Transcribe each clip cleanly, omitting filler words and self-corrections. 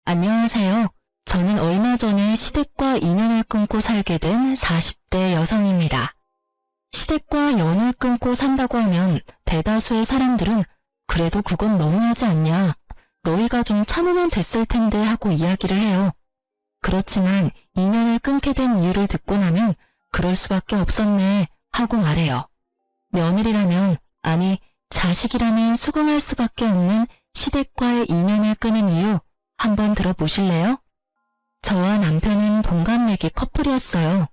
안녕하세요. 저는 얼마 전에 시댁과 인연을 끊고 살게 된 40대 여성입니다. 시댁과 연을 끊고 산다고 하면 대다수의 사람들은 그래도 그건 너무하지 않냐, 너희가 좀 참으면 됐을 텐데 하고 이야기를 해요. 그렇지만 인연을 끊게 된 이유를 듣고 나면 그럴 수밖에 없었네 하고 말해요. 며느리라면, 아니 자식이라면 수긍할 수밖에 없는 시댁과의 인연을 끊은 이유 한번 들어보실래요? 저와 남편은 동갑내기 커플이었어요.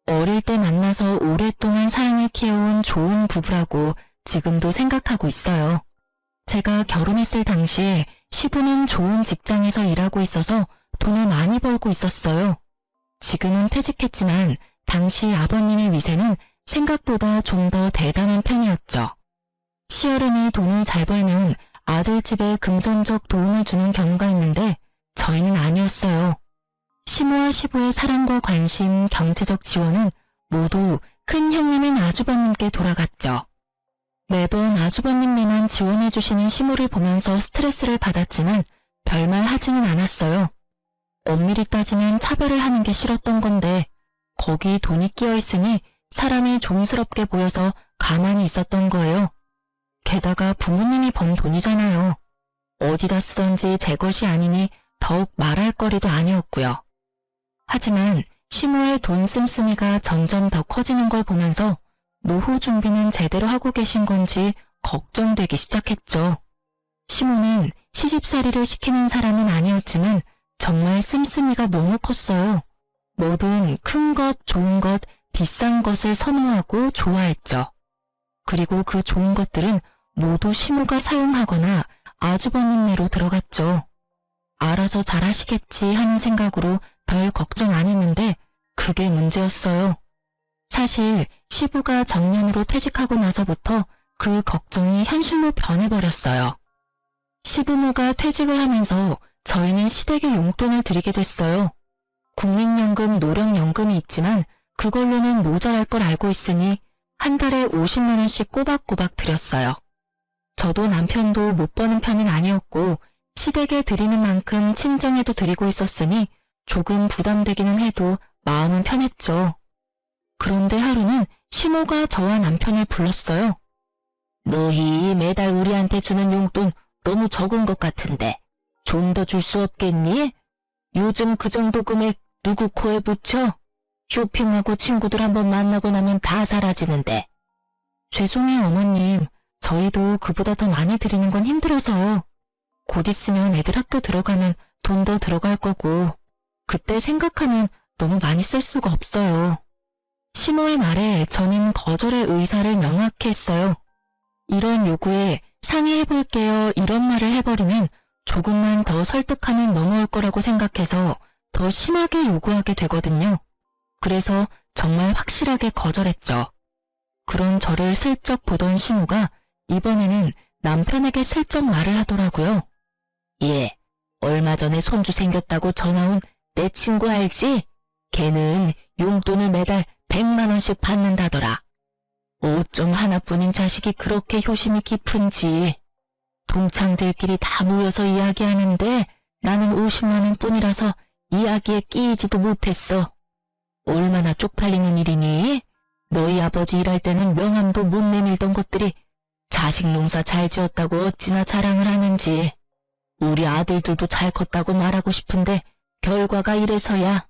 어릴 때 만나서 오랫동안 사랑을 키워온 좋은 부부라고 지금도 생각하고 있어요. 제가 결혼했을 당시에 시부는 좋은 직장에서 일하고 있어서 돈을 많이 벌고 있었어요. 지금은 퇴직했지만 당시 아버님의 위세는 생각보다 좀 더 대단한 편이었죠. 시어른이 돈을 잘 벌면 아들 집에 금전적 도움을 주는 경우가 있는데 저희는 아니었어요. 시모와 시부의 사랑과 관심, 경제적 지원은 모두 큰 형님인 아주버님께 돌아갔죠. 매번 아주버님네만 지원해 주시는 시모를 보면서 스트레스를 받았지만 별말 하지는 않았어요. 엄밀히 따지면 차별을 하는 게 싫었던 건데 거기 돈이 끼어 있으니 사람이 좀스럽게 보여서 가만히 있었던 거예요. 게다가 부모님이 번 돈이잖아요. 어디다 쓰던지 제 것이 아니니 더욱 말할 거리도 아니었고요. 하지만 시모의 돈 씀씀이가 점점 더 커지는 걸 보면서 노후 준비는 제대로 하고 계신 건지 걱정되기 시작했죠. 시모는 시집살이를 시키는 사람은 아니었지만 정말 씀씀이가 너무 컸어요. 뭐든 큰 것, 좋은 것, 비싼 것을 선호하고 좋아했죠. 그리고 그 좋은 것들은 모두 시모가 사용하거나 아주버님네로 들어갔죠. 알아서 잘하시겠지 하는 생각으로 별 걱정 안 했는데 그게 문제였어요. 사실 시부가 정년으로 퇴직하고 나서부터 그 걱정이 현실로 변해버렸어요. 시부모가 퇴직을 하면서 저희는 시댁에 용돈을 드리게 됐어요. 국민연금, 노령연금이 있지만 그걸로는 모자랄 걸 알고 있으니 한 달에 50만 원씩 꼬박꼬박 드렸어요. 저도 남편도 못 버는 편은 아니었고 시댁에 드리는 만큼 친정에도 드리고 있었으니 조금 부담되기는 해도 마음은 편했죠. 그런데 하루는 시모가 저와 남편을 불렀어요. 너희 매달 우리한테 주는 용돈 너무 적은 것 같은데 좀 더 줄 수 없겠니? 요즘 그 정도 금액 누구 코에 붙여? 쇼핑하고 친구들 한번 만나고 나면 다 사라지는데. 죄송해요 어머님. 저희도 그보다 더 많이 드리는 건 힘들어서요. 곧 있으면 애들 학교 들어가면 돈 더 들어갈 거고 그때 생각하면 너무 많이 쓸 수가 없어요. 시모의 말에 저는 거절의 의사를 명확히 했어요. 이런 요구에 상의해볼게요 이런 말을 해버리면 조금만 더 설득하면 넘어올 거라고 생각해서 더 심하게 요구하게 되거든요. 그래서 정말 확실하게 거절했죠. 그런 저를 슬쩍 보던 시모가 이번에는 남편에게 슬쩍 말을 하더라고요. 예, 얼마 전에 손주 생겼다고 전화 온 내 친구 알지? 걔는 용돈을 매달 100만 원씩 받는다더라. 어쩜 하나뿐인 자식이 그렇게 효심이 깊은지. 동창들끼리 다 모여서 이야기하는데 나는 50만 원 뿐이라서 이야기에 끼이지도 못했어. 얼마나 쪽팔리는 일이니? 너희 아버지 일할 때는 명함도 못 내밀던 것들이 자식 농사 잘 지었다고 어찌나 자랑을 하는지. 우리 아들들도 잘 컸다고 말하고 싶은데 결과가 이래서야.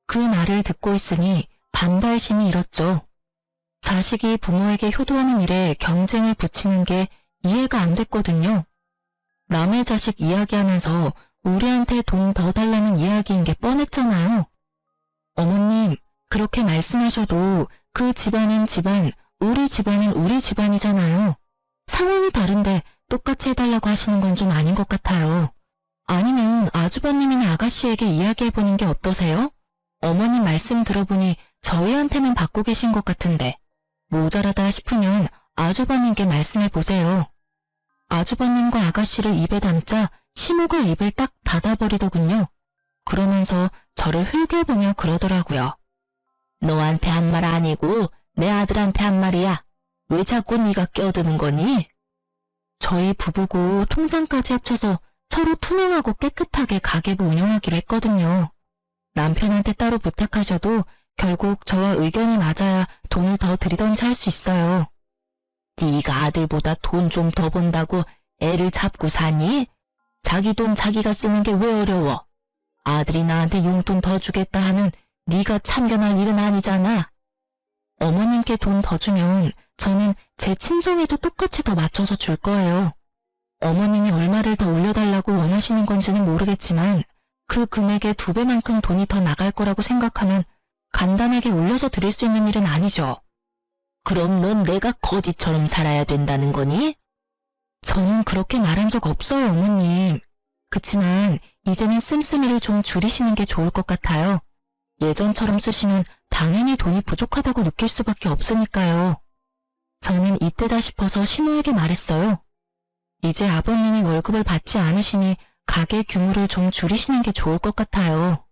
그 말을 듣고 있으니 반발심이 일었죠. 자식이 부모에게 효도하는 일에 경쟁을 붙이는 게 이해가 안 됐거든요. 남의 자식 이야기하면서 우리한테 돈 더 달라는 이야기인 게 뻔했잖아요. 어머님, 그렇게 말씀하셔도 그 집안은 집안, 우리 집안은 우리 집안이잖아요. 상황이 다른데 똑같이 해달라고 하시는 건 좀 아닌 것 같아요. 아니면 아주버님이나 아가씨에게 이야기해보는 게 어떠세요? 어머님 말씀 들어보니 저희한테만 받고 계신 것 같은데 모자라다 싶으면 아주버님께 말씀해보세요. 아주버님과 아가씨를 입에 담자 시모가 입을 딱 닫아버리더군요. 그러면서 저를 흘겨보며 그러더라고요. 너한테 한 말 아니고 내 아들한테 한 말이야. 왜 자꾸 네가 껴드는 거니? 저희 부부고 통장까지 합쳐서 서로 투명하고 깨끗하게 가계부 운영하기로 했거든요. 남편한테 따로 부탁하셔도 결국 저와 의견이 맞아야 돈을 더 드리던지 할 수 있어요. 네가 아들보다 돈 좀 더 번다고 애를 잡고 사니? 자기 돈 자기가 쓰는 게 왜 어려워? 아들이 나한테 용돈 더 주겠다 하면 네가 참견할 일은 아니잖아. 어머님께 돈 더 주면 저는 제 친정에도 똑같이 더 맞춰서 줄 거예요. 어머님이 얼마를 더 올려달라고 원하시는 건지는 모르겠지만 그 금액의 2배만큼 돈이 더 나갈 거라고 생각하면 간단하게 올려서 드릴 수 있는 일은 아니죠. 그럼 넌 내가 거지처럼 살아야 된다는 거니? 저는 그렇게 말한 적 없어요, 어머님. 그치만 이제는 씀씀이를 좀 줄이시는 게 좋을 것 같아요. 예전처럼 쓰시면 당연히 돈이 부족하다고 느낄 수밖에 없으니까요. 저는 이때다 싶어서 시모에게 말했어요. 이제 아버님이 월급을 받지 않으시니 가게 규모를 좀 줄이시는 게 좋을 것 같아요.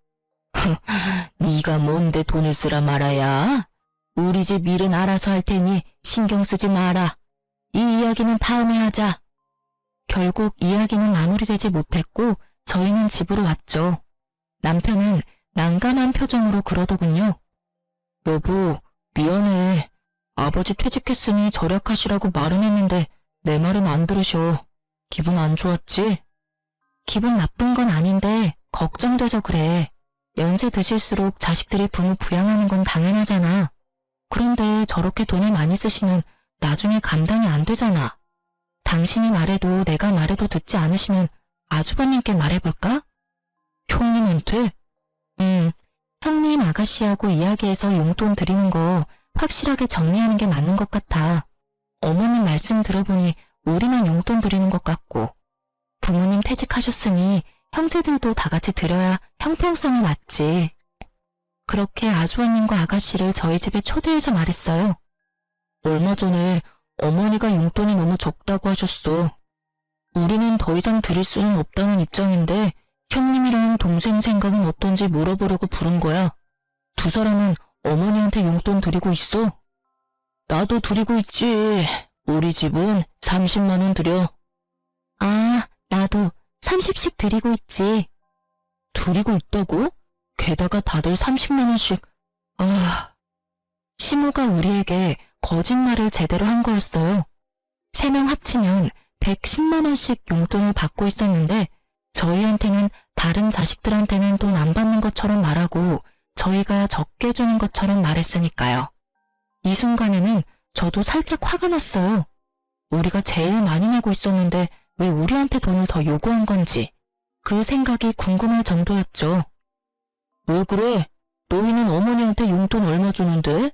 네가 뭔데 돈을 쓰라 말아야? 우리 집 일은 알아서 할 테니 신경 쓰지 마라. 이 이야기는 다음에 하자. 결국 이야기는 마무리되지 못했고 저희는 집으로 왔죠. 남편은 난감한 표정으로 그러더군요. 여보, 미안해. 아버지 퇴직했으니 절약하시라고 말은 했는데 내 말은 안 들으셔. 기분 안 좋았지? 기분 나쁜 건 아닌데 걱정돼서 그래. 연세 드실수록 자식들이 부모 부양하는 건 당연하잖아. 그런데 저렇게 돈을 많이 쓰시면 나중에 감당이 안 되잖아. 당신이 말해도 내가 말해도 듣지 않으시면 아주버님께 말해볼까? 형님한테? 형님 아가씨하고 이야기해서 용돈 드리는 거 확실하게 정리하는 게 맞는 것 같아. 어머님 말씀 들어보니 우리만 용돈 드리는 것 같고 부모님 퇴직하셨으니 형제들도 다 같이 드려야 형평성이 맞지. 그렇게 아주버님과 아가씨를 저희 집에 초대해서 말했어요. 얼마 전에 어머니가 용돈이 너무 적다고 하셨어. 우리는 더 이상 드릴 수는 없다는 입장인데 형님이랑 동생 생각은 어떤지 물어보려고 부른 거야. 두 사람은 어머니한테 용돈 드리고 있어? 나도 드리고 있지. 우리 집은 30만 원 드려. 아, 나도 30씩 드리고 있지. 드리고 있다고? 게다가 다들 30만 원씩. 아, 시모가 우리에게 거짓말을 제대로 한 거였어요. 3명 합치면 110만 원씩 용돈을 받고 있었는데 저희한테는 다른 자식들한테는 돈 안 받는 것처럼 말하고 저희가 적게 주는 것처럼 말했으니까요. 이 순간에는 저도 살짝 화가 났어요. 우리가 제일 많이 내고 있었는데 왜 우리한테 돈을 더 요구한 건지 그 생각이 궁금할 정도였죠. 왜 그래? 너희는 어머니한테 용돈 얼마 주는데?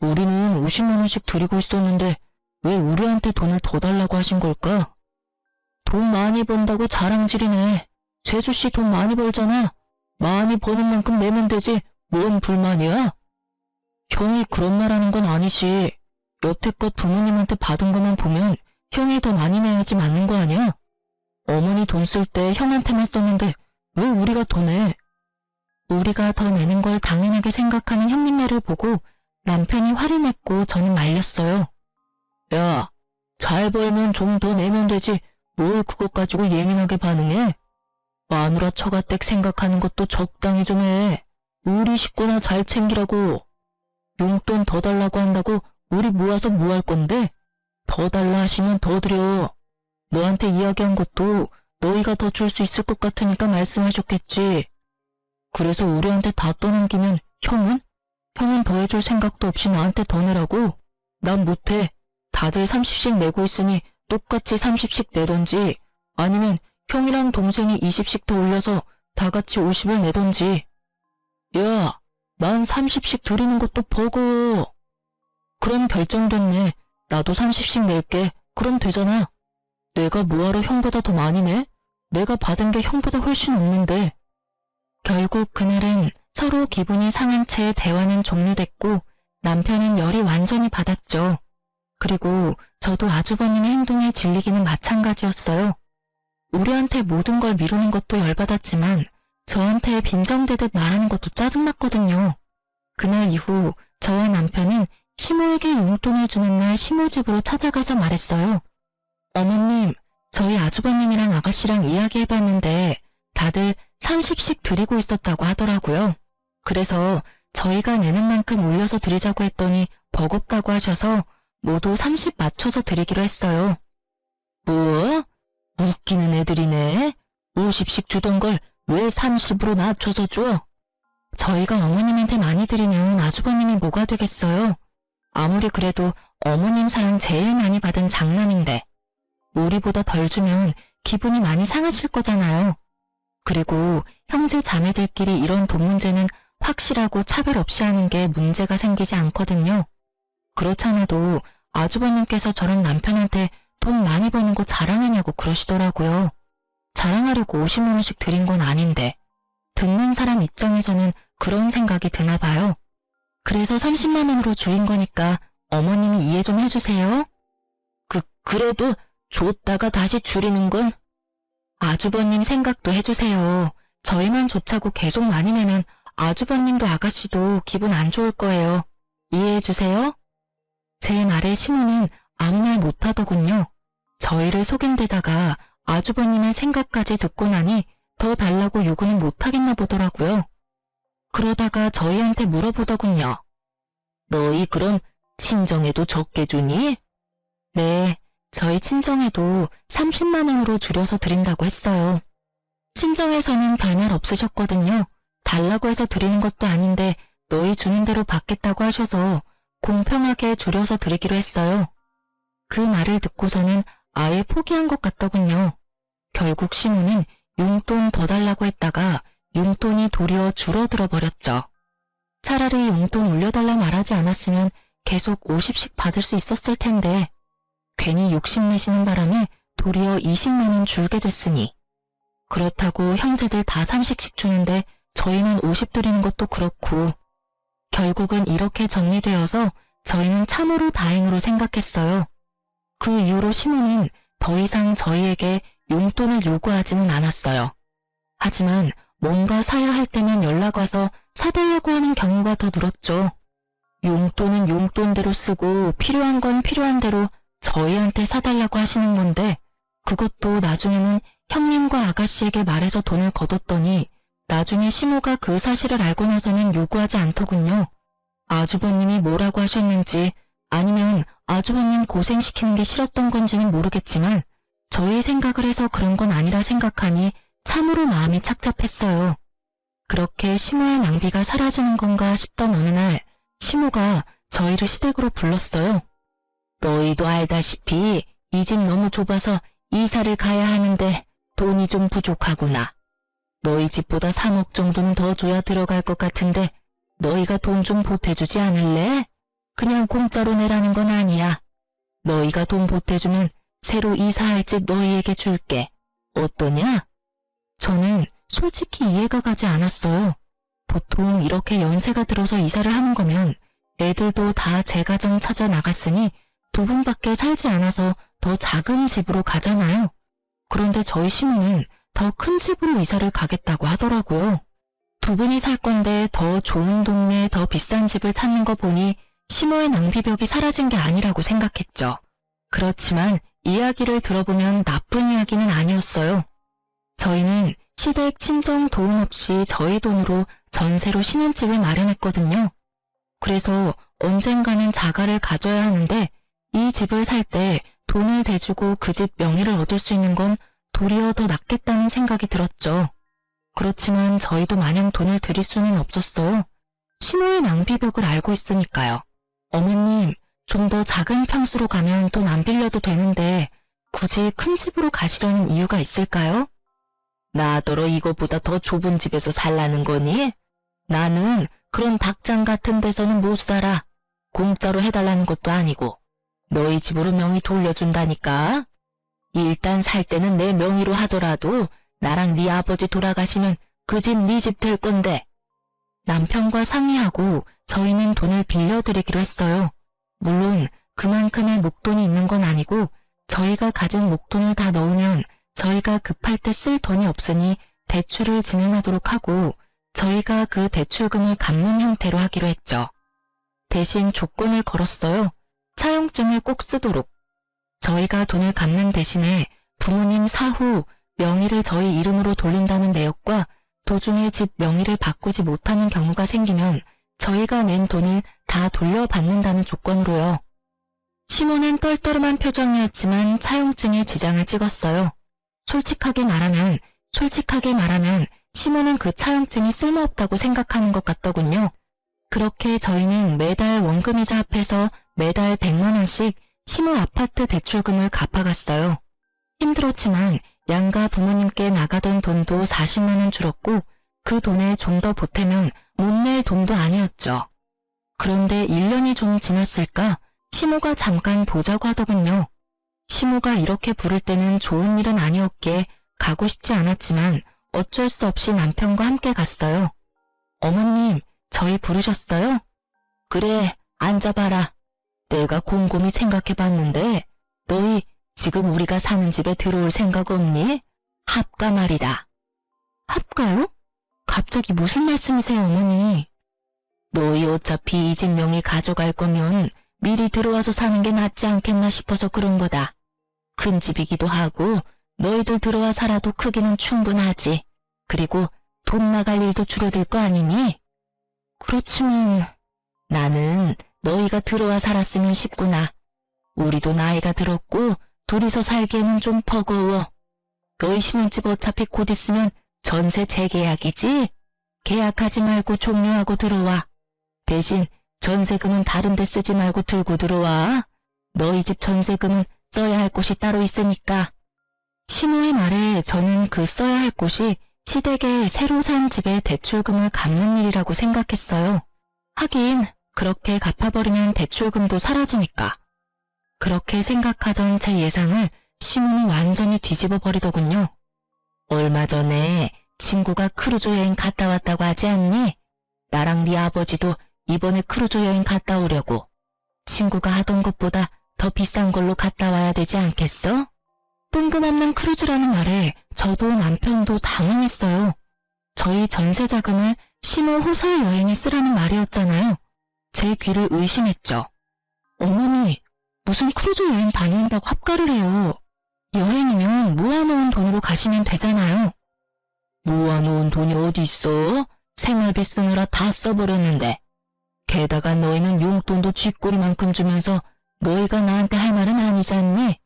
우리는 50만 원씩 드리고 있었는데 왜 우리한테 돈을 더 달라고 하신 걸까? 돈 많이 번다고 자랑질이네. 재수씨 돈 많이 벌잖아. 많이 버는 만큼 내면 되지. 뭔 불만이야? 형이 그런 말 하는 건 아니시. 여태껏 부모님한테 받은 것만 보면 형이 더 많이 내야지 맞는 거 아니야? 어머니 돈 쓸 때 형한테만 썼는데 왜 우리가 더 내? 우리가 더 내는 걸 당연하게 생각하는 형님네를 보고 남편이 화를 냈고 저는 말렸어요. 야, 잘 벌면 좀 더 내면 되지. 뭘 그것 가지고 예민하게 반응해? 마누라 처가댁 생각하는 것도 적당히 좀 해. 우리 식구나 잘 챙기라고. 용돈 더 달라고 한다고 우리 모아서 뭐 할 건데? 더 달라 하시면 더 드려. 너한테 이야기한 것도 너희가 더 줄 수 있을 것 같으니까 말씀하셨겠지. 그래서 우리한테 다 떠넘기면 형은? 형은 더 해줄 생각도 없이 나한테 더 내라고? 난 못해. 다들 30씩 내고 있으니 똑같이 30씩 내던지 아니면 형이랑 동생이 20씩 더 올려서 다 같이 50을 내던지. 야, 난 30씩 드리는 것도 버거워. 그럼 결정됐네. 나도 30씩 낼게. 그럼 되잖아. 내가 뭐하러 형보다 더 많이 내? 내가 받은 게 형보다 훨씬 없는데. 결국 그날은 서로 기분이 상한 채 대화는 종료됐고 남편은 열이 완전히 받았죠. 그리고 저도 아주버님의 행동에 질리기는 마찬가지였어요. 우리한테 모든 걸 미루는 것도 열받았지만 저한테 빈정대듯 말하는 것도 짜증났거든요. 그날 이후 저와 남편은 시모에게 용돈을 주는 날 시모 집으로 찾아가서 말했어요. 어머님, 저희 아주버님이랑 아가씨랑 이야기해봤는데 다들 30씩 드리고 있었다고 하더라고요. 그래서 저희가 내는 만큼 올려서 드리자고 했더니 버겁다고 하셔서 모두 30 맞춰서 드리기로 했어요. 뭐? 웃기는 애들이네. 50씩 주던 걸 왜 30으로 낮춰서 줘? 저희가 어머님한테 많이 드리면 아주버님이 뭐가 되겠어요? 아무리 그래도 어머님 사랑 제일 많이 받은 장남인데 우리보다 덜 주면 기분이 많이 상하실 거잖아요. 그리고 형제 자매들끼리 이런 돈 문제는 확실하고 차별 없이 하는 게 문제가 생기지 않거든요. 그렇잖아도 아주버님께서 저랑 남편한테 돈 많이 버는 거 자랑하냐고 그러시더라고요. 자랑하려고 50만 원씩 드린 건 아닌데 듣는 사람 입장에서는 그런 생각이 드나 봐요. 그래서 30만 원으로 줄인 거니까 어머님이 이해 좀 해주세요. 그래도 줬다가 다시 줄이는 건? 아주버님 생각도 해주세요. 저희만 좋자고 계속 많이 내면 아주버님도 아가씨도 기분 안 좋을 거예요. 이해해주세요. 제 말에 시모는 아무 말 못하더군요. 저희를 속인 데다가 아주버님의 생각까지 듣고 나니 더 달라고 요구는 못하겠나 보더라고요. 그러다가 저희한테 물어보더군요. 너희 그럼 친정에도 적게 주니? 네, 저희 친정에도 30만 원으로 줄여서 드린다고 했어요. 친정에서는 별말 없으셨거든요. 달라고 해서 드리는 것도 아닌데 너희 주는 대로 받겠다고 하셔서 공평하게 줄여서 드리기로 했어요. 그 말을 듣고서는 아예 포기한 것 같더군요. 결국 시모는 용돈 더 달라고 했다가 용돈이 도리어 줄어들어 버렸죠. 차라리 용돈 올려달라 말하지 않았으면 계속 50씩 받을 수 있었을 텐데 괜히 욕심내시는 바람에 도리어 20만 원 줄게 됐으니 그렇다고 형제들 다 30씩 주는데 저희만 50 드리는 것도 그렇고 결국은 이렇게 정리되어서 저희는 참으로 다행으로 생각했어요. 그 이후로 시모는 더 이상 저희에게 용돈을 요구하지는 않았어요. 하지만 뭔가 사야 할 때만 연락 와서 사달라고 하는 경우가 더 늘었죠. 용돈은 용돈대로 쓰고 필요한 건 필요한 대로 저희한테 사달라고 하시는 건데 그것도 나중에는 형님과 아가씨에게 말해서 돈을 거뒀더니 나중에 시모가 그 사실을 알고 나서는 요구하지 않더군요. 아주버님이 뭐라고 하셨는지 아니면 아주버님 고생시키는 게 싫었던 건지는 모르겠지만 저희 생각을 해서 그런 건 아니라 생각하니 참으로 마음이 착잡했어요. 그렇게 시모의 낭비가 사라지는 건가 싶던 어느 날 시모가 저희를 시댁으로 불렀어요. 너희도 알다시피 이 집 너무 좁아서 이사를 가야 하는데 돈이 좀 부족하구나. 너희 집보다 3억 정도는 더 줘야 들어갈 것 같은데 너희가 돈 좀 보태주지 않을래? 그냥 공짜로 내라는 건 아니야. 너희가 돈 보태주면 새로 이사할 집 너희에게 줄게. 어떠냐? 저는 솔직히 이해가 가지 않았어요. 보통 이렇게 연세가 들어서 이사를 하는 거면 애들도 다 제 가정 찾아 나갔으니 두 분밖에 살지 않아서 더 작은 집으로 가잖아요. 그런데 저희 시모는 더 큰 집으로 이사를 가겠다고 하더라고요. 두 분이 살 건데 더 좋은 동네, 더 비싼 집을 찾는 거 보니 시모의 낭비벽이 사라진 게 아니라고 생각했죠. 그렇지만 이야기를 들어보면 나쁜 이야기는 아니었어요. 저희는 시댁 친정 도움 없이 저희 돈으로 전세로 신혼집을 마련했거든요. 그래서 언젠가는 자가를 가져야 하는데 이 집을 살 때 돈을 대주고 그 집 명의를 얻을 수 있는 건 도리어 더 낫겠다는 생각이 들었죠. 그렇지만 저희도 마냥 돈을 드릴 수는 없었어요. 시모의 낭비벽을 알고 있으니까요. 어머님, 좀 더 작은 평수로 가면 돈 안 빌려도 되는데 굳이 큰 집으로 가시려는 이유가 있을까요? 나더러 이거보다 더 좁은 집에서 살라는 거니? 나는 그런 닭장 같은 데서는 못 살아. 공짜로 해달라는 것도 아니고 너희 집으로 명의 돌려준다니까. 일단 살 때는 내 명의로 하더라도 나랑 네 아버지 돌아가시면 그 집 네 집 될 건데. 남편과 상의하고 저희는 돈을 빌려드리기로 했어요. 물론 그만큼의 목돈이 있는 건 아니고 저희가 가진 목돈을 다 넣으면 저희가 급할 때 쓸 돈이 없으니 대출을 진행하도록 하고 저희가 그 대출금을 갚는 형태로 하기로 했죠. 대신 조건을 걸었어요. 차용증을 꼭 쓰도록. 저희가 돈을 갚는 대신에 부모님 사후 명의를 저희 이름으로 돌린다는 내역과 도중에 집 명의를 바꾸지 못하는 경우가 생기면 저희가 낸 돈을 다 돌려받는다는 조건으로요. 시모는 떨떠름한 표정이었지만 차용증에 지장을 찍었어요. 솔직하게 말하면 시모는 그 차용증이 쓸모없다고 생각하는 것 같더군요. 그렇게 저희는 매달 원금이자 합해서 매달 100만 원씩 시모 아파트 대출금을 갚아갔어요. 힘들었지만 양가 부모님께 나가던 돈도 40만 원 줄었고 그 돈에 좀 더 보태면 못 낼 돈도 아니었죠. 그런데 1년이 좀 지났을까 시모가 잠깐 보자고 하더군요. 시모가 이렇게 부를 때는 좋은 일은 아니었기에 가고 싶지 않았지만 어쩔 수 없이 남편과 함께 갔어요. 어머님, 저희 부르셨어요? 그래, 앉아봐라. 내가 곰곰이 생각해봤는데 너희 지금 우리가 사는 집에 들어올 생각 없니? 합가 말이다. 합가요? 갑자기 무슨 말씀이세요, 어머니? 너희 어차피 이 집 명의 가져갈 거면 미리 들어와서 사는 게 낫지 않겠나 싶어서 그런 거다. 큰 집이기도 하고 너희들 들어와 살아도 크기는 충분하지. 그리고 돈 나갈 일도 줄어들 거 아니니? 그렇지만 나는 너희가 들어와 살았으면 싶구나. 우리도 나이가 들었고 둘이서 살기에는 좀 버거워. 너희 신혼집 어차피 곧 있으면 전세 재계약이지? 계약하지 말고 종료하고 들어와. 대신 전세금은 다른 데 쓰지 말고 들고 들어와. 너희 집 전세금은 써야 할 곳이 따로 있으니까. 시모의 말에 저는 그 써야 할 곳이 시댁에 새로 산 집의 대출금을 갚는 일이라고 생각했어요. 하긴 그렇게 갚아버리면 대출금도 사라지니까. 그렇게 생각하던 제 예상을 시모는 완전히 뒤집어 버리더군요. 얼마 전에 친구가 크루즈 여행 갔다 왔다고 하지 않니? 나랑 네 아버지도 이번에 크루즈 여행 갔다 오려고. 친구가 하던 것보다 더 비싼 걸로 갔다 와야 되지 않겠어? 뜬금없는 크루즈라는 말에 저도 남편도 당황했어요. 저희 전세 자금을 시모 호설 여행에 쓰라는 말이었잖아요. 제 귀를 의심했죠. 어머니, 무슨 크루즈 여행 다녀온다고 합가를 해요. 여행이면 모아놓은 돈으로 가시면 되잖아요. 모아놓은 돈이 어디 있어? 생활비 쓰느라 다 써버렸는데. 게다가 너희는 용돈도 쥐꼬리만큼 주면서 너희가 나한테 할 말은 아니지 않니?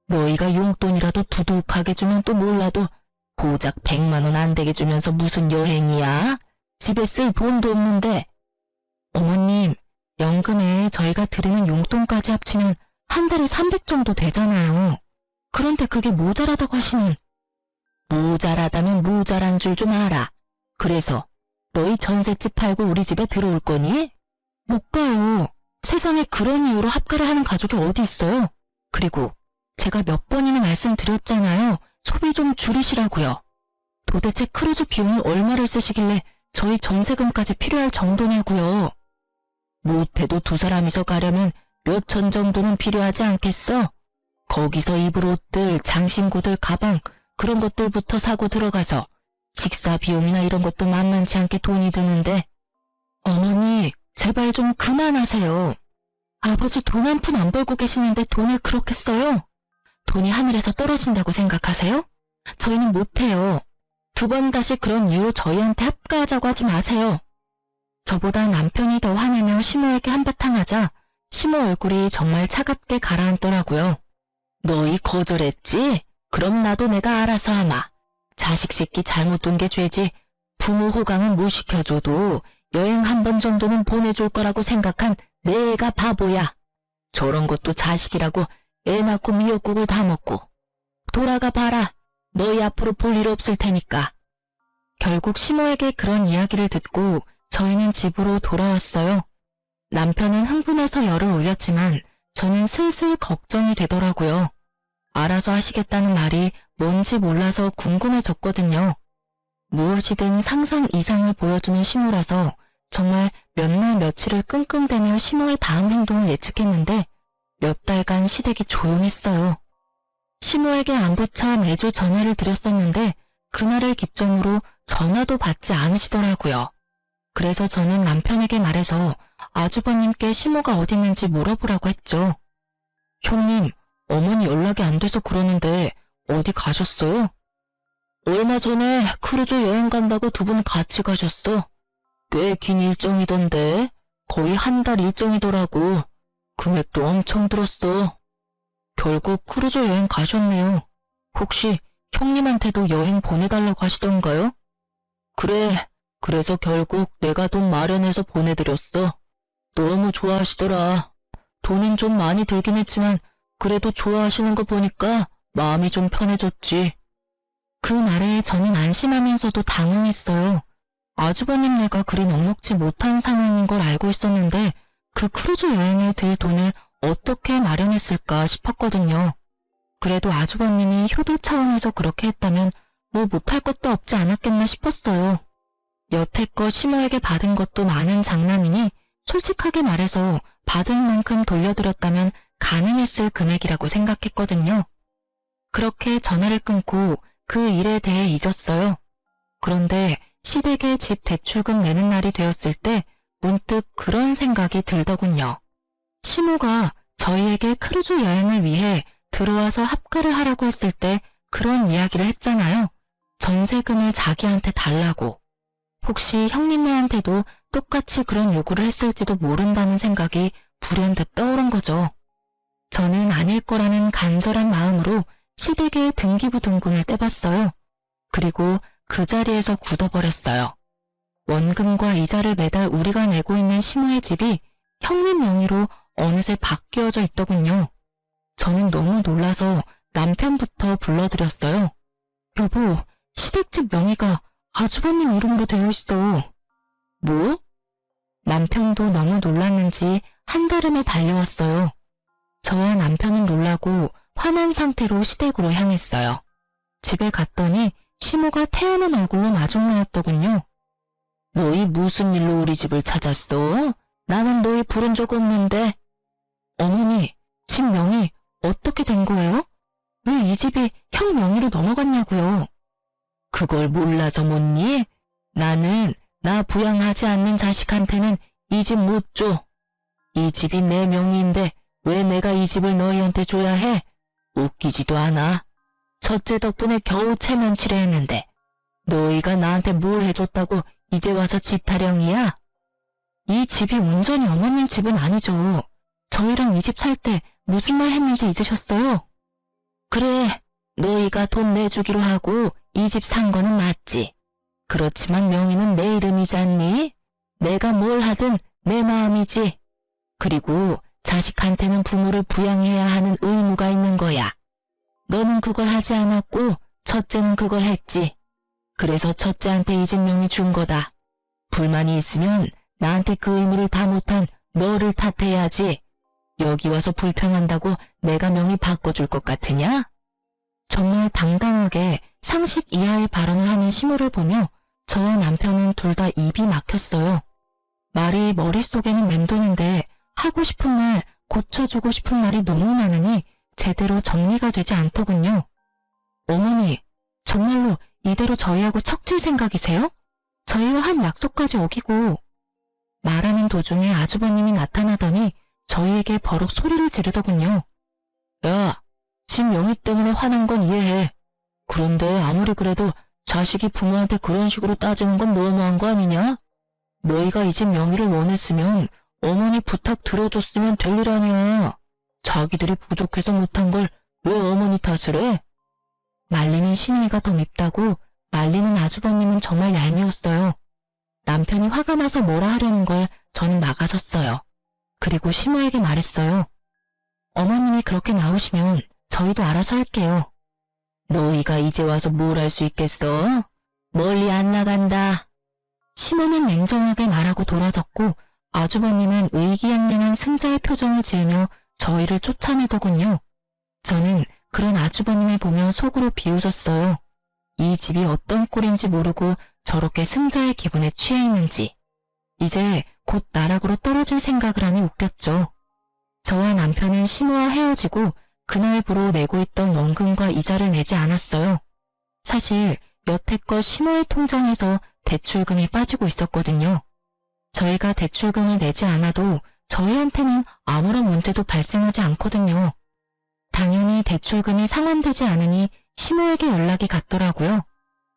너희가 용돈이라도 두둑하게 주면 또 몰라도 고작 100만 원 안 되게 주면서 무슨 여행이야? 집에 쓸 돈도 없는데. 어머님, 연금에 저희가 드리는 용돈까지 합치면 한 달에 300 정도 되잖아요. 그런데 그게 모자라다고 하시면. 모자라다면 모자란 줄 좀 알아. 그래서 너희 전셋집 팔고 우리 집에 들어올 거니? 못 가요. 세상에 그런 이유로 합가를 하는 가족이 어디 있어요? 그리고 제가 몇 번이나 말씀드렸잖아요. 소비 좀 줄이시라고요. 도대체 크루즈 비용을 얼마를 쓰시길래 저희 전세금까지 필요할 정도냐고요. 못해도 두 사람이서 가려면 몇 천 정도는 필요하지 않겠어? 거기서 입을 옷들, 장신구들, 가방 그런 것들부터 사고 들어가서 식사 비용이나 이런 것도 만만치 않게 돈이 드는데. 어머니, 제발 좀 그만하세요. 아버지 돈 한 푼 안 벌고 계시는데 돈을 그렇게 써요? 돈이 하늘에서 떨어진다고 생각하세요? 저희는 못해요. 두 번 다시 그런 이유로 저희한테 합가하자고 하지 마세요. 저보다 남편이 더 화내며 시모에게 한바탕 하자 시모 얼굴이 정말 차갑게 가라앉더라고요. 너희 거절했지? 그럼 나도 내가 알아서 하마. 자식 새끼 잘못 둔 게 죄지. 부모 호강은 못 시켜줘도 여행 한 번 정도는 보내줄 거라고 생각한 내 애가 바보야. 저런 것도 자식이라고 애 낳고 미역국을 다 먹고. 돌아가 봐라. 너희 앞으로 볼 일 없을 테니까. 결국 시모에게 그런 이야기를 듣고 저희는 집으로 돌아왔어요. 남편은 흥분해서 열을 올렸지만 저는 슬슬 걱정이 되더라고요. 알아서 하시겠다는 말이 뭔지 몰라서 궁금해졌거든요. 무엇이든 상상 이상을 보여주는 시모라서 정말 몇 날 며칠을 끙끙대며 시모의 다음 행동을 예측했는데 몇 달간 시댁이 조용했어요. 시모에게 안부차 매주 전화를 드렸었는데 그날을 기점으로 전화도 받지 않으시더라고요. 그래서 저는 남편에게 말해서 아주버님께 시모가 어디 있는지 물어보라고 했죠. 형님, 어머니 연락이 안 돼서 그러는데 어디 가셨어요? 얼마 전에 크루즈 여행 간다고 두 분 같이 가셨어. 꽤 긴 일정이던데. 거의 한 달 일정이더라고. 금액도 엄청 들었어. 결국 크루즈 여행 가셨네요. 혹시 형님한테도 여행 보내달라고 하시던가요? 그래. 그래서 결국 내가 돈 마련해서 보내드렸어. 너무 좋아하시더라. 돈은 좀 많이 들긴 했지만 그래도 좋아하시는 거 보니까 마음이 좀 편해졌지. 그 말에 저는 안심하면서도 당황했어요. 아주버님네가 그리 넉넉지 못한 상황인 걸 알고 있었는데 그 크루즈 여행에 들 돈을 어떻게 마련했을까 싶었거든요. 그래도 아주버님이 효도 차원에서 그렇게 했다면 뭐 못할 것도 없지 않았겠나 싶었어요. 여태껏 시모에게 받은 것도 많은 장남이니 솔직하게 말해서 받은 만큼 돌려드렸다면 가능했을 금액이라고 생각했거든요. 그렇게 전화를 끊고 그 일에 대해 잊었어요. 그런데 시댁에 집 대출금 내는 날이 되었을 때 문득 그런 생각이 들더군요. 시모가 저희에게 크루즈 여행을 위해 들어와서 합가를 하라고 했을 때 그런 이야기를 했잖아요. 전세금을 자기한테 달라고. 혹시 형님네한테도 똑같이 그런 요구를 했을지도 모른다는 생각이 불현듯 떠오른 거죠. 저는 아닐 거라는 간절한 마음으로 시댁의 등기부등본을 떼봤어요. 그리고 그 자리에서 굳어버렸어요. 원금과 이자를 매달 우리가 내고 있는 시모의 집이 형님 명의로 어느새 바뀌어져 있더군요. 저는 너무 놀라서 남편부터 불러드렸어요. 여보, 시댁집 명의가 아주버님 이름으로 되어 있어. 뭐? 남편도 너무 놀랐는지 한달음에 달려왔어요. 저와 남편은 놀라고 화난 상태로 시댁으로 향했어요. 집에 갔더니 시모가 태어난 얼굴로 마중나왔더군요. 너희 무슨 일로 우리 집을 찾았어? 나는 너희 부른 적 없는데. 어머니, 집 명의 어떻게 된 거예요? 왜 이 집이 형 명의로 넘어갔냐고요? 그걸 몰라서 묻니? 나는 나 부양하지 않는 자식한테는 이 집 못 줘. 이 집이 내 명의인데 왜 내가 이 집을 너희한테 줘야 해? 웃기지도 않아. 첫째 덕분에 겨우 체면치레 했는데 너희가 나한테 뭘 해줬다고 이제 와서 집 타령이야? 이 집이 온전히 어머님 집은 아니죠. 저희랑 이 집 살 때 무슨 말 했는지 잊으셨어요? 그래, 너희가 돈 내주기로 하고 이 집 산 거는 맞지. 그렇지만 명의는 내 이름이지 않니? 내가 뭘 하든 내 마음이지. 그리고 자식한테는 부모를 부양해야 하는 의무가 있는 거야. 너는 그걸 하지 않았고 첫째는 그걸 했지. 그래서 첫째한테 이 집 명의 준 거다. 불만이 있으면 나한테 그 의무를 다 못한 너를 탓해야지. 여기 와서 불평한다고 내가 명의 바꿔줄 것 같으냐? 정말 당당하게 상식 이하의 발언을 하는 시모를 보며 저와 남편은 둘 다 입이 막혔어요. 말이 머릿속에는 맴도는데 하고 싶은 말, 고쳐주고 싶은 말이 너무 많으니 제대로 정리가 되지 않더군요. 어머니, 정말로 이대로 저희하고 척질 생각이세요? 저희와 한 약속까지 어기고. 말하는 도중에 아주버님이 나타나더니 저희에게 버럭 소리를 지르더군요. 야, 집 명의 때문에 화난 건 이해해. 그런데 아무리 그래도 자식이 부모한테 그런 식으로 따지는 건 너무한 거 아니냐? 너희가 이 집 명의를 원했으면 어머니 부탁 들어줬으면 될 일 아니야. 자기들이 부족해서 못한 걸 왜 어머니 탓을 해? 말리는 시누이가 더 밉다고 말리는 아주버님은 정말 얄미웠어요. 남편이 화가 나서 뭐라 하려는 걸 저는 막아섰어요. 그리고 시모에게 말했어요. 어머님이 그렇게 나오시면 저희도 알아서 할게요. 너희가 이제 와서 뭘 할 수 있겠어? 멀리 안 나간다. 시모는 냉정하게 말하고 돌아섰고 아주버님은 의기양양한 승자의 표정을 지으며 저희를 쫓아내더군요. 저는 그런 아주버님을 보며 속으로 비웃었어요. 이 집이 어떤 꼴인지 모르고 저렇게 승자의 기분에 취해 있는지. 이제 곧 나락으로 떨어질 생각을 하니 웃겼죠. 저와 남편은 시모와 헤어지고 그날부로 내고 있던 원금과 이자를 내지 않았어요. 사실 여태껏 시모의 통장에서 대출금이 빠지고 있었거든요. 저희가 대출금을 내지 않아도 저희한테는 아무런 문제도 발생하지 않거든요. 당연히 대출금이 상환되지 않으니 시모에게 연락이 갔더라고요.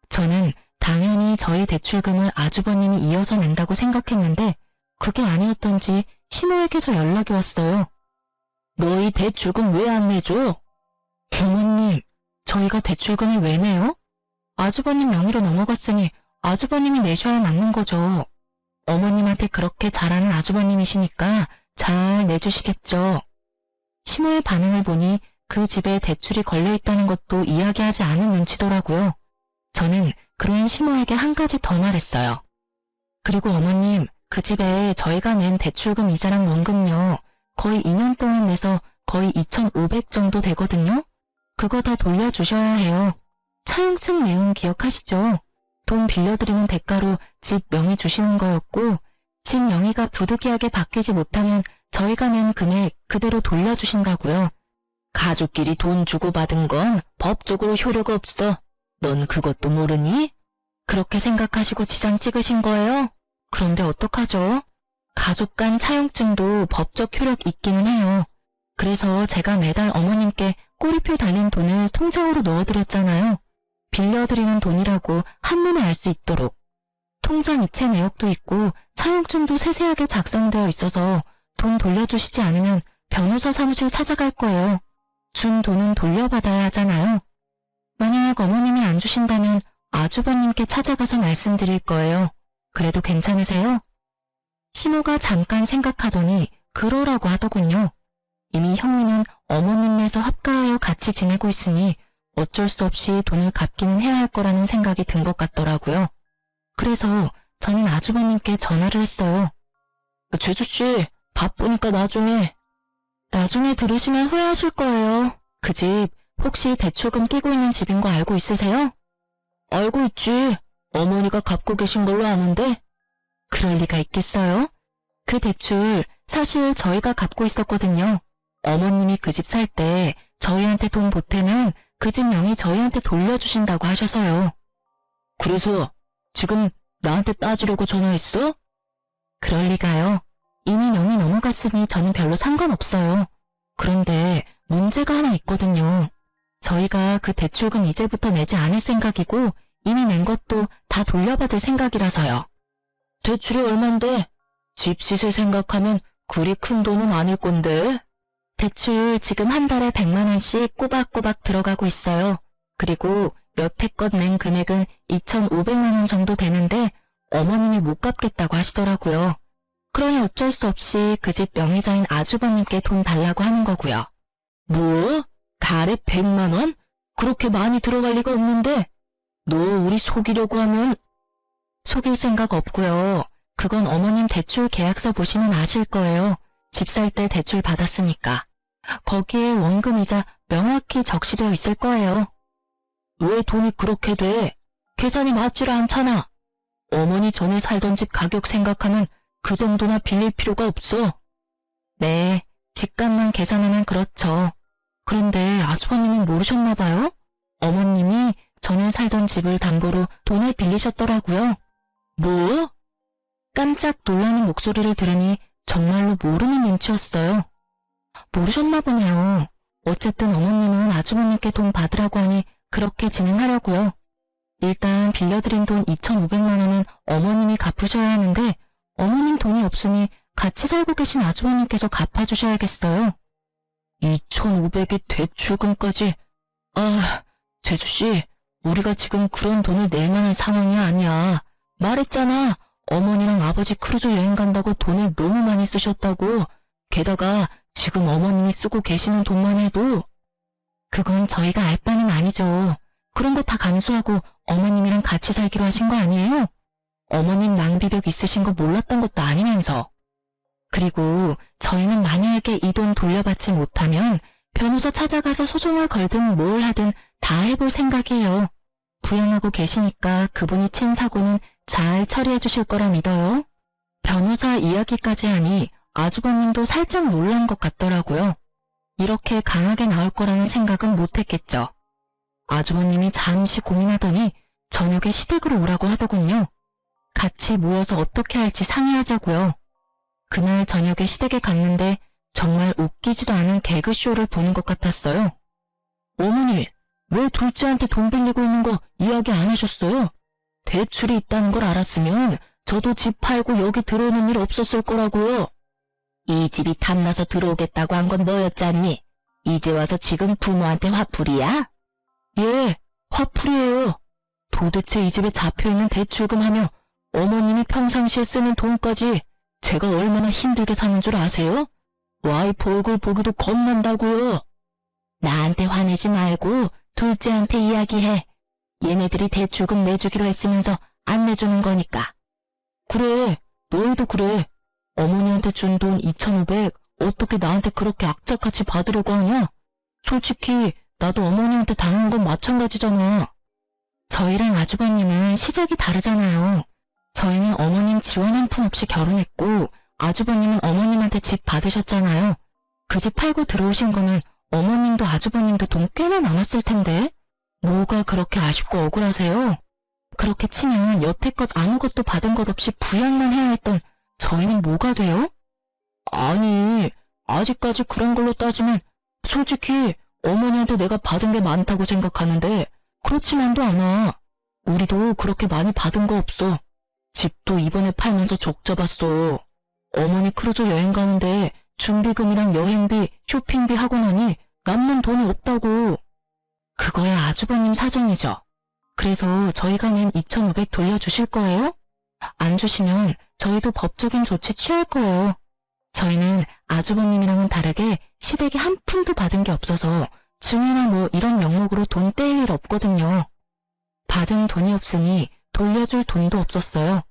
저는 당연히 저희 대출금을 아주버님이 이어서 낸다고 생각했는데 그게 아니었던지 시모에게서 연락이 왔어요. 너희 대출금 왜 안 내줘? 부모님, 저희가 대출금을 왜 내요? 아주버님 명의로 넘어갔으니 아주버님이 내셔야 맞는 거죠. 어머님한테 그렇게 잘하는 아주버님이시니까 잘 내주시겠죠. 시모의 반응을 보니 그 집에 대출이 걸려있다는 것도 이야기하지 않은 눈치더라고요. 저는 그런 시모에게 한 가지 더 말했어요. 그리고 어머님, 그 집에 저희가 낸 대출금 이자랑 원금요. 거의 2년 동안 내서 거의 2,500 정도 되거든요. 그거 다 돌려주셔야 해요. 차용증 내용 기억하시죠? 돈 빌려드리는 대가로 집 명의 주시는 거였고 집 명의가 부득이하게 바뀌지 못하면 저희가 낸 금액 그대로 돌려주신다고요. 가족끼리 돈 주고받은 건 법적으로 효력이 없어. 넌 그것도 모르니? 그렇게 생각하시고 지장 찍으신 거예요? 그런데 어떡하죠? 가족 간 차용증도 법적 효력 있기는 해요. 그래서 제가 매달 어머님께 꼬리표 달린 돈을 통장으로 넣어드렸잖아요. 빌려드리는 돈이라고 한눈에 알 수 있도록. 통장 이체 내역도 있고 차용증도 세세하게 작성되어 있어서 돈 돌려주시지 않으면 변호사 사무실 찾아갈 거예요. 준 돈은 돌려받아야 하잖아요. 만약 어머님이 안 주신다면 아주버님께 찾아가서 말씀드릴 거예요. 그래도 괜찮으세요? 시모가 잠깐 생각하더니 그러라고 하더군요. 이미 형님은 어머님네서 합가하여 같이 지내고 있으니 어쩔 수 없이 돈을 갚기는 해야 할 거라는 생각이 든 것 같더라고요. 그래서 저는 아주버님께 전화를 했어요. 제주씨, 바쁘니까 나중에 들으시면 후회하실 거예요. 그 집 혹시 대출금 끼고 있는 집인 거 알고 있으세요? 알고 있지. 어머니가 갚고 계신 걸로 아는데. 그럴 리가 있겠어요? 그 대출 사실 저희가 갚고 있었거든요. 어머님이 그 집 살 때 저희한테 돈 보태면 그 집 명의 저희한테 돌려주신다고 하셔서요. 그래서 지금 나한테 따지려고 전화했어? 그럴 리가요. 이미 명의 넘어갔으니 저는 별로 상관없어요. 그런데 문제가 하나 있거든요. 저희가 그 대출금 이제부터 내지 않을 생각이고 이미 낸 것도 다 돌려받을 생각이라서요. 대출이 얼만데? 집 시세 생각하면 그리 큰 돈은 아닐 건데. 대출 지금 한 달에 100만 원씩 꼬박꼬박 들어가고 있어요. 그리고 여태껏 낸 금액은 2,500만 원 정도 되는데 어머님이 못 갚겠다고 하시더라고요. 그러니 어쩔 수 없이 그 집 명의자인 아주버님께 돈 달라고 하는 거고요. 뭐? 달에 100만 원? 그렇게 많이 들어갈 리가 없는데. 너 우리 속이려고 하면. 속일 생각 없고요. 그건 어머님 대출 계약서 보시면 아실 거예요. 집 살 때 대출 받았으니까. 거기에 원금이자 명확히 적시되어 있을 거예요. 왜 돈이 그렇게 돼? 계산이 맞지를 않잖아. 어머니 전에 살던 집 가격 생각하면 그 정도나 빌릴 필요가 없어. 네, 집값만 계산하면 그렇죠. 그런데 아주버님은 모르셨나 봐요? 어머님이 전에 살던 집을 담보로 돈을 빌리셨더라고요. 뭐? 깜짝 놀라는 목소리를 들으니 정말로 모르는 눈치였어요. 모르셨나 보네요. 어쨌든 어머님은 아주버님께 돈 받으라고 하니 그렇게 진행하려고요. 일단 빌려드린 돈 2,500만 원은 어머님이 갚으셔야 하는데 어머님 돈이 없으니 같이 살고 계신 아주버님께서 갚아주셔야겠어요. 2,500의 대출금까지. 아, 제주씨, 우리가 지금 그런 돈을 낼 만한 상황이 아니야. 말했잖아. 어머니랑 아버지 크루즈 여행 간다고 돈을 너무 많이 쓰셨다고. 게다가 지금 어머님이 쓰고 계시는 돈만 해도. 그건 저희가 알 바는 아니죠. 그런 거 다 감수하고 어머님이랑 같이 살기로 하신 거 아니에요? 어머님 낭비벽 있으신 거 몰랐던 것도 아니면서. 그리고 저희는 만약에 이 돈 돌려받지 못하면 변호사 찾아가서 소송을 걸든 뭘 하든 다 해볼 생각이에요. 부양하고 계시니까 그분이 친 사고는 잘 처리해 주실 거라 믿어요. 변호사 이야기까지 하니 아주버님도 살짝 놀란 것 같더라고요. 이렇게 강하게 나올 거라는 생각은 못했겠죠. 아주버님이 잠시 고민하더니 저녁에 시댁으로 오라고 하더군요. 같이 모여서 어떻게 할지 상의하자고요. 그날 저녁에 시댁에 갔는데 정말 웃기지도 않은 개그쇼를 보는 것 같았어요. 어머니, 왜 둘째한테 돈 빌리고 있는 거 이야기 안 하셨어요? 대출이 있다는 걸 알았으면 저도 집 팔고 여기 들어오는 일 없었을 거라고요. 이 집이 탐나서 들어오겠다고 한 건 너였잖니? 이제 와서 지금 부모한테 화풀이야? 예, 화풀이에요. 도대체 이 집에 잡혀있는 대출금 하며 어머님이 평상시에 쓰는 돈까지 제가 얼마나 힘들게 사는 줄 아세요? 와이프 얼굴 보기도 겁난다고요. 나한테 화내지 말고 둘째한테 이야기해. 얘네들이 대출금 내주기로 했으면서 안 내주는 거니까. 그래, 너희도 그래. 어머니한테 준 돈 2,500 어떻게 나한테 그렇게 악착같이 받으려고 하냐? 솔직히 나도 어머니한테 당한 건 마찬가지잖아. 저희랑 아주버님은 시작이 다르잖아요. 저희는 어머님 지원 한 푼 없이 결혼했고 아주버님은 어머님한테 집 받으셨잖아요. 그 집 팔고 들어오신 거는 어머님도 아주버님도 돈 꽤나 남았을 텐데 뭐가 그렇게 아쉽고 억울하세요? 그렇게 치면 여태껏 아무것도 받은 것 없이 부양만 해야 했던 저희는 뭐가 돼요? 아니, 아직까지 그런 걸로 따지면 솔직히 어머니한테 내가 받은 게 많다고 생각하는데 그렇지만도 않아. 우리도 그렇게 많이 받은 거 없어. 집도 이번에 팔면서 적 잡았어. 어머니 크루즈 여행 가는데 준비금이랑 여행비, 쇼핑비 하고 나니 남는 돈이 없다고. 그거야 아주버님 사정이죠. 그래서 저희가 낸 2,500 돌려주실 거예요? 안 주시면 저희도 법적인 조치 취할 거예요. 저희는 아주버님이랑은 다르게 시댁에 한 푼도 받은 게 없어서 증여나 뭐 이런 명목으로 돈 떼일 일 없거든요. 받은 돈이 없으니 돌려줄 돈도 없었어요.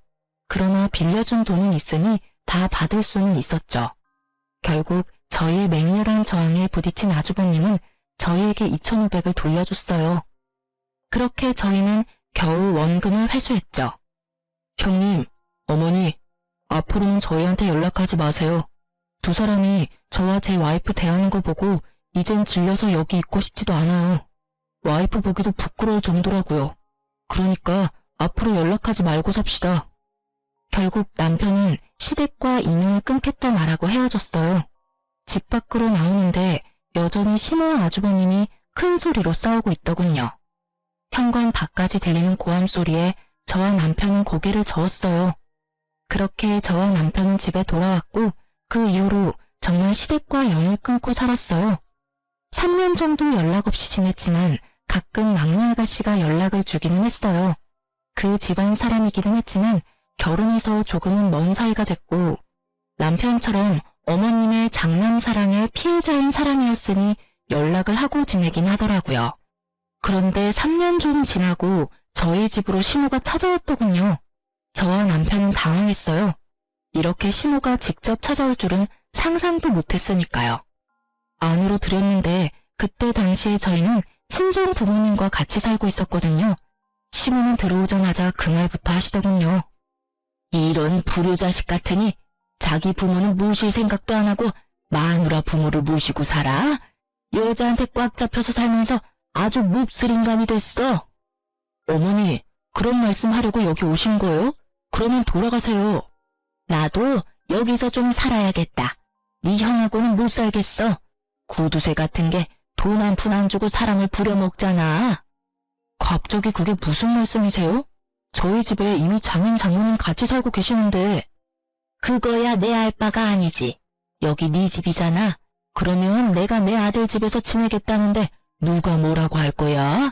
그러나 빌려준 돈은 있으니 다 받을 수는 있었죠. 결국 저희의 맹렬한 저항에 부딪힌 아주버님은 저희에게 2,500을 돌려줬어요. 그렇게 저희는 겨우 원금을 회수했죠. 형님, 어머니, 앞으로는 저희한테 연락하지 마세요. 두 사람이 저와 제 와이프 대하는 거 보고 이젠 질려서 여기 있고 싶지도 않아요. 와이프 보기도 부끄러울 정도라고요. 그러니까 앞으로 연락하지 말고 삽시다. 결국 남편은 시댁과 인연을 끊겠다 말하고 헤어졌어요. 집 밖으로 나오는데 여전히 시모와 아주버님이 큰 소리로 싸우고 있더군요. 현관 밖까지 들리는 고함 소리에 저와 남편은 고개를 저었어요. 그렇게 저와 남편은 집에 돌아왔고 그 이후로 정말 시댁과 연을 끊고 살았어요. 3년 정도 연락 없이 지냈지만 가끔 막내 아가씨가 연락을 주기는 했어요. 그 집안 사람이기는 했지만 결혼해서 조금은 먼 사이가 됐고 남편처럼 어머님의 장남사랑의 피해자인 사람이었으니 연락을 하고 지내긴 하더라고요. 그런데 3년 좀 지나고 저희 집으로 시모가 찾아왔더군요. 저와 남편은 당황했어요. 이렇게 시모가 직접 찾아올 줄은 상상도 못했으니까요. 안으로 들였는데 그때 당시에 저희는 친정 부모님과 같이 살고 있었거든요. 시모는 들어오자마자 그 말부터 하시더군요. 이런 불효자식 같으니 자기 부모는 모실 생각도 안 하고 마누라 부모를 모시고 살아? 여자한테 꽉 잡혀서 살면서 아주 몹쓸 인간이 됐어. 어머니, 그런 말씀 하려고 여기 오신 거예요? 그러면 돌아가세요. 나도 여기서 좀 살아야겠다. 네 형하고는 못 살겠어. 구두쇠 같은 게 돈 한 푼 안 주고 사랑을 부려먹잖아. 갑자기 그게 무슨 말씀이세요? 저희 집에 이미 장인 장모님 같이 살고 계시는데. 그거야 내 알 바가 아니지. 여기 네 집이잖아. 그러면 내가 내 아들 집에서 지내겠다는데 누가 뭐라고 할 거야?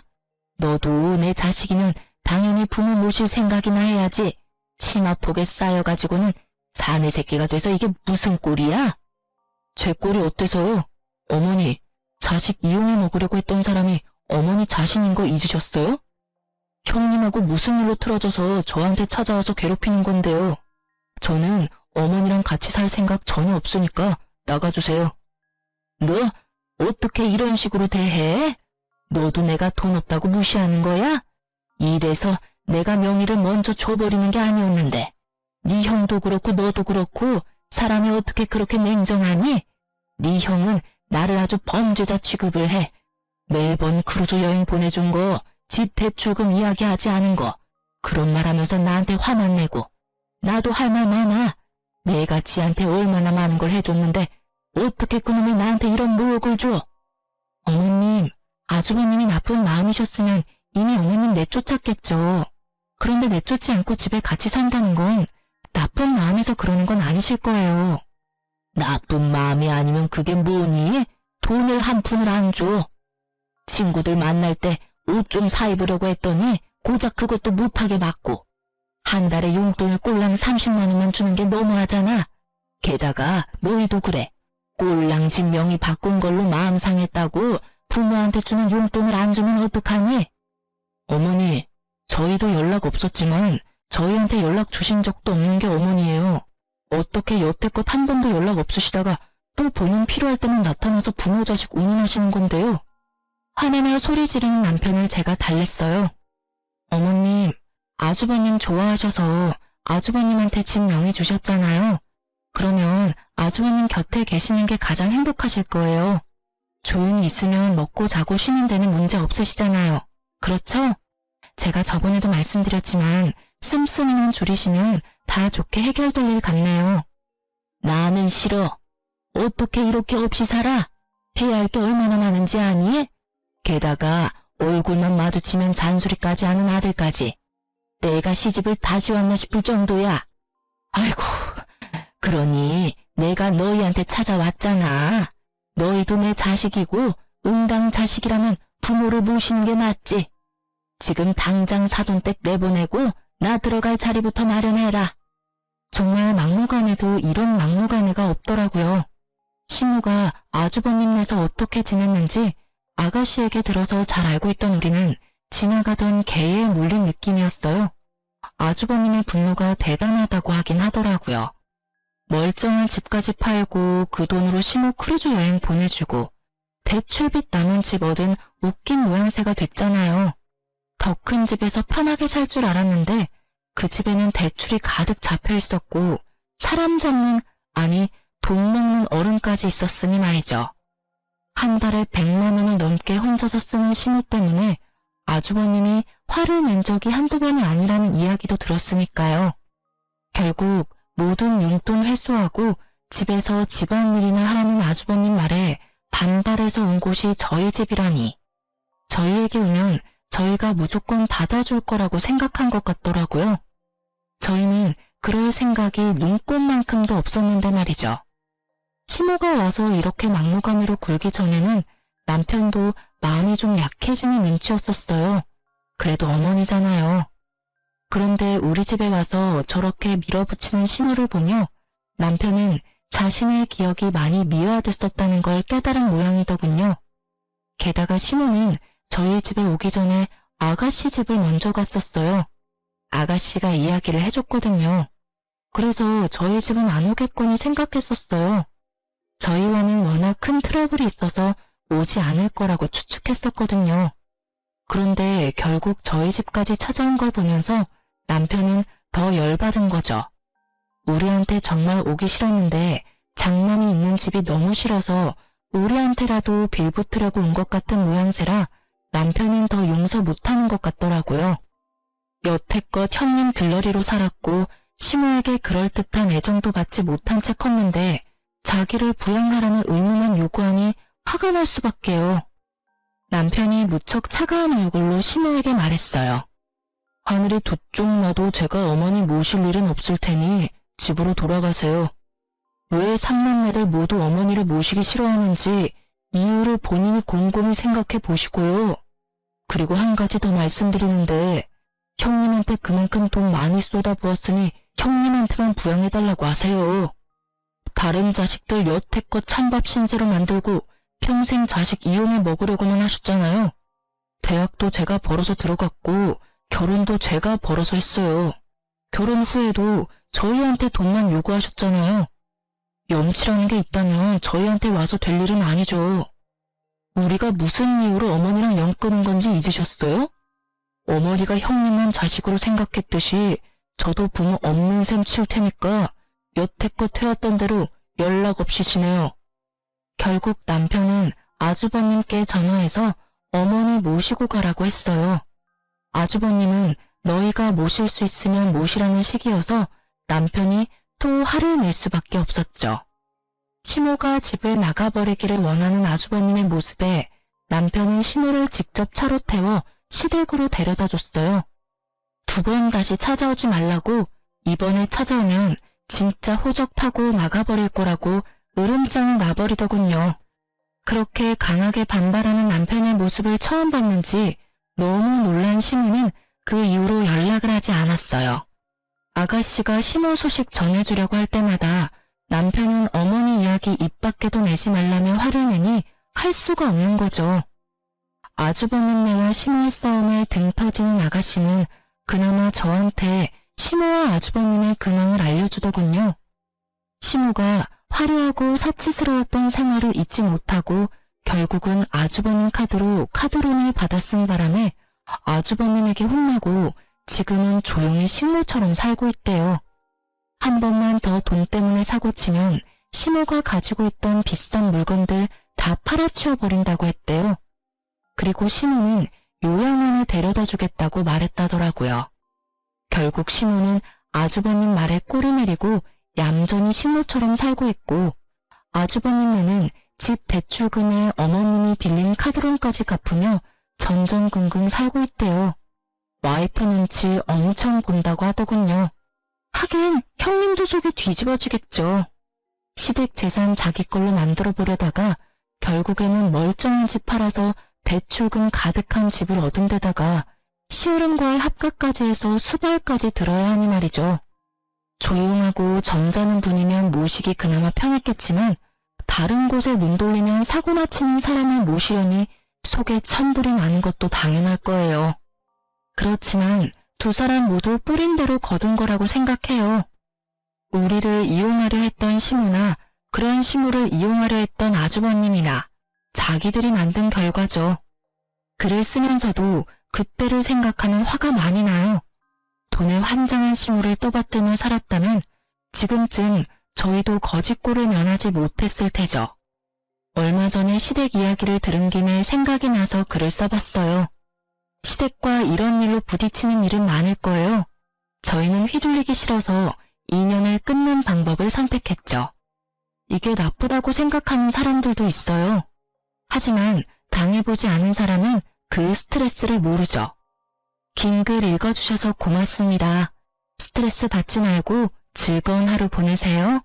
너도 내 자식이면 당연히 부모 모실 생각이나 해야지. 치마폭에 쌓여가지고는 사내 새끼가 돼서 이게 무슨 꼴이야? 제 꼴이 어때서요? 어머니, 자식 이용해 먹으려고 했던 사람이 어머니 자신인 거 잊으셨어요? 형님하고 무슨 일로 틀어져서 저한테 찾아와서 괴롭히는 건데요. 저는 어머니랑 같이 살 생각 전혀 없으니까 나가주세요. 너 어떻게 이런 식으로 대해? 너도 내가 돈 없다고 무시하는 거야? 이래서 내가 명의를 먼저 줘버리는 게 아니었는데 네 형도 그렇고 너도 그렇고 사람이 어떻게 그렇게 냉정하니? 네 형은 나를 아주 범죄자 취급을 해. 매번 크루즈 여행 보내준 거, 집 대출금 이야기하지 않은 거 그런 말 하면서 나한테 화만 내고 나도 할 말 많아. 내가 지한테 얼마나 많은 걸 해줬는데 어떻게 그놈이 나한테 이런 모욕을 줘? 어머님, 아주버님이 나쁜 마음이셨으면 이미 어머님 내쫓았겠죠. 그런데 내쫓지 않고 집에 같이 산다는 건 나쁜 마음에서 그러는 건 아니실 거예요. 나쁜 마음이 아니면 그게 뭐니? 돈을 한 푼을 안 줘. 친구들 만날 때 옷 좀 사입으려고 했더니 고작 그것도 못하게 맞고 한 달에 용돈을 꼴랑 30만 원만 주는 게 너무하잖아. 게다가 너희도 그래. 꼴랑 집 명의 바꾼 걸로 마음 상했다고 부모한테 주는 용돈을 안 주면 어떡하니? 어머니, 저희도 연락 없었지만 저희한테 연락 주신 적도 없는 게 어머니예요. 어떻게 여태껏 한 번도 연락 없으시다가 또 본인 필요할 때만 나타나서 부모 자식 운운하시는 건데요. 화내며 소리 지르는 남편을 제가 달랬어요. 어머님, 아주버님 좋아하셔서 아주버님한테 집 명의 주셨잖아요. 그러면 아주버님 곁에 계시는 게 가장 행복하실 거예요. 조용히 있으면 먹고 자고 쉬는 데는 문제 없으시잖아요. 그렇죠? 제가 저번에도 말씀드렸지만 씀씀이만 줄이시면 다 좋게 해결될 일 같네요. 나는 싫어. 어떻게 이렇게 없이 살아? 해야 할 게 얼마나 많은지 아니? 게다가 얼굴만 마주치면 잔소리까지 하는 아들까지. 내가 시집을 다시 왔나 싶을 정도야. 아이고, 그러니 내가 너희한테 찾아왔잖아. 너희도 내 자식이고 응당 자식이라면 부모를 모시는 게 맞지. 지금 당장 사돈댁 내보내고 나 들어갈 자리부터 마련해라. 정말 막무가내도 이런 막무가내가 없더라고요. 시모가 아주버님네서 어떻게 지냈는지 아가씨에게 들어서 잘 알고 있던 우리는 지나가던 개에 물린 느낌이었어요. 아주버님의 분노가 대단하다고 하긴 하더라고요. 멀쩡한 집까지 팔고 그 돈으로 시모 크루즈 여행 보내주고 대출빚 남은 집 얻은 웃긴 모양새가 됐잖아요. 더 큰 집에서 편하게 살 줄 알았는데 그 집에는 대출이 가득 잡혀 있었고 사람 잡는, 아니 돈 먹는 어른까지 있었으니 말이죠. 한 달에 100만 원을 넘게 혼자서 쓰는 시모 때문에 아주버님이 화를 낸 적이 한두 번이 아니라는 이야기도 들었으니까요. 결국 모든 용돈 회수하고 집에서 집안일이나 하라는 아주버님 말에 반발해서 온 곳이 저희 집이라니. 저희에게 오면 저희가 무조건 받아줄 거라고 생각한 것 같더라고요. 저희는 그럴 생각이 눈꼽만큼도 없었는데 말이죠. 시모가 와서 이렇게 막무가내로 굴기 전에는 남편도 마음이 좀 약해지는 눈치였었어요. 그래도 어머니잖아요. 그런데 우리 집에 와서 저렇게 밀어붙이는 시모를 보며 남편은 자신의 기억이 많이 미화됐었다는 걸 깨달은 모양이더군요. 게다가 시모는 저희 집에 오기 전에 아가씨 집을 먼저 갔었어요. 아가씨가 이야기를 해줬거든요. 그래서 저희 집은 안 오겠거니 생각했었어요. 저희와는 워낙 큰 트러블이 있어서 오지 않을 거라고 추측했었거든요. 그런데 결국 저희 집까지 찾아온 걸 보면서 남편은 더 열받은 거죠. 우리한테 정말 오기 싫었는데 장남이 있는 집이 너무 싫어서 우리한테라도 빌붙으려고 온 것 같은 모양새라 남편은 더 용서 못하는 것 같더라고요. 여태껏 형님 들러리로 살았고 시모에게 그럴듯한 애정도 받지 못한 채 컸는데 자기를 부양하라는 의무만 요구하니 화가 날 수밖에요. 남편이 무척 차가운 얼굴로 시모에게 말했어요. 하늘이 두 쪽 나도 제가 어머니 모실 일은 없을 테니 집으로 돌아가세요. 왜 삼남매들 모두 어머니를 모시기 싫어하는지 이유를 본인이 곰곰이 생각해 보시고요. 그리고 한 가지 더 말씀드리는데 형님한테 그만큼 돈 많이 쏟아부었으니 형님한테만 부양해달라고 하세요. 다른 자식들 여태껏 찬밥 신세로 만들고 평생 자식 이용해 먹으려고만 하셨잖아요. 대학도 제가 벌어서 들어갔고 결혼도 제가 벌어서 했어요. 결혼 후에도 저희한테 돈만 요구하셨잖아요. 염치라는 게 있다면 저희한테 와서 될 일은 아니죠. 우리가 무슨 이유로 어머니랑 연 끊은 건지 잊으셨어요? 어머니가 형님만 자식으로 생각했듯이 저도 부모 없는 셈 칠 테니까 여태껏 해왔던 대로 연락 없이 지내요. 결국 남편은 아주버님께 전화해서 어머니 모시고 가라고 했어요. 아주버님은 너희가 모실 수 있으면 모시라는 식이어서 남편이 또 화를 낼 수밖에 없었죠. 시모가 집을 나가버리기를 원하는 아주버님의 모습에 남편은 시모를 직접 차로 태워 시댁으로 데려다 줬어요. 2번 다시 찾아오지 말라고, 이번에 찾아오면 진짜 호적파고 나가버릴 거라고 으름장을 놔버리더군요. 그렇게 강하게 반발하는 남편의 모습을 처음 봤는지 너무 놀란 시모는 그 이후로 연락을 하지 않았어요. 아가씨가 시모 소식 전해주려고 할 때마다 남편은 어머니 이야기 입 밖에도 내지 말라며 화를 내니 할 수가 없는 거죠. 아주버님네와 시모의 싸움에 등 터지는 아가씨는 그나마 저한테 시모와 아주버님의 근황을 알려주더군요. 시모가 화려하고 사치스러웠던 생활을 잊지 못하고 결국은 아주버님 카드로 카드론을 받아 쓴 바람에 아주버님에게 혼나고 지금은 조용히 식모처럼 살고 있대요. 한 번만 더 돈 때문에 사고치면 시모가 가지고 있던 비싼 물건들 다 팔아치워 버린다고 했대요. 그리고 시모는 요양원에 데려다 주겠다고 말했다더라고요. 결국 시모는 아주버님 말에 꼬리 내리고 얌전히 식모처럼 살고 있고, 아주버님네는 집 대출금에 어머님이 빌린 카드론까지 갚으며 전전긍긍 살고 있대요. 와이프 눈치 엄청 본다고 하더군요. 하긴 형님도 속이 뒤집어지겠죠. 시댁 재산 자기 걸로 만들어 보려다가 결국에는 멀쩡한 집 팔아서 대출금 가득한 집을 얻은 데다가 시어른과의 합가까지 해서 수발까지 들어야 하니 말이죠. 조용하고 점잖은 분이면 모시기 그나마 편했겠지만 다른 곳에 눈 돌리면 사고나 치는 사람을 모시려니 속에 천불이 나는 것도 당연할 거예요. 그렇지만 두 사람 모두 뿌린 대로 거둔 거라고 생각해요. 우리를 이용하려 했던 시모나 그런 시모를 이용하려 했던 아주버님이나 자기들이 만든 결과죠. 글을 쓰면서도 그때를 생각하면 화가 많이 나요. 돈에 환장한 시모를 떠받들며 살았다면 지금쯤 저희도 거짓골을 면하지 못했을 테죠. 얼마 전에 시댁 이야기를 들은 김에 생각이 나서 글을 써봤어요. 시댁과 이런 일로 부딪히는 일은 많을 거예요. 저희는 휘둘리기 싫어서 인연을 끊는 방법을 선택했죠. 이게 나쁘다고 생각하는 사람들도 있어요. 하지만 당해보지 않은 사람은 그 스트레스를 모르죠. 긴 글 읽어주셔서 고맙습니다. 스트레스 받지 말고 즐거운 하루 보내세요.